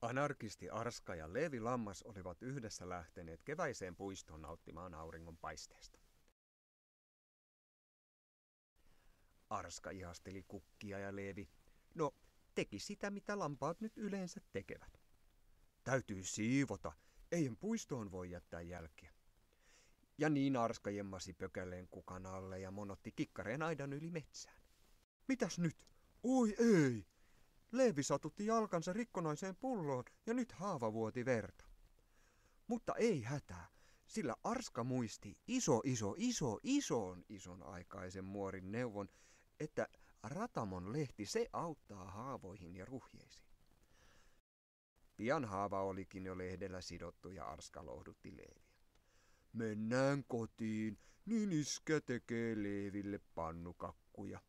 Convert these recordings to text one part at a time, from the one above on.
Anarkisti Arska ja Leevi Lammas olivat yhdessä lähteneet keväiseen puistoon nauttimaan auringon paisteesta. Arska ihasteli kukkia ja Leevi, no teki sitä mitä lampaat nyt yleensä tekevät. Täytyy siivota, eihän puistoon voi jättää jälkiä. Ja niin Arska jemmasi pökäleen kukan alle ja monotti kikkareen aidan yli metsään. Mitäs nyt? Oi ei! Leevi satutti jalkansa rikkonaiseen pulloon ja nyt haava vuoti verta. Mutta ei hätää, sillä Arska muisti ison aikaisen muorin neuvon, että ratamon lehti se auttaa haavoihin ja ruhjeisiin. Pian haava olikin jo lehdellä sidottu ja Arska lohdutti Leeviä. Mennään kotiin, niin iskä tekee Leeville pannukakkuja.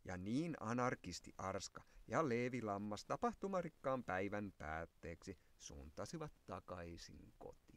Ja niin anarkisti Arska ja Leevi Lammas tapahtumarikkaan päivän päätteeksi suuntasivat takaisin kotiin.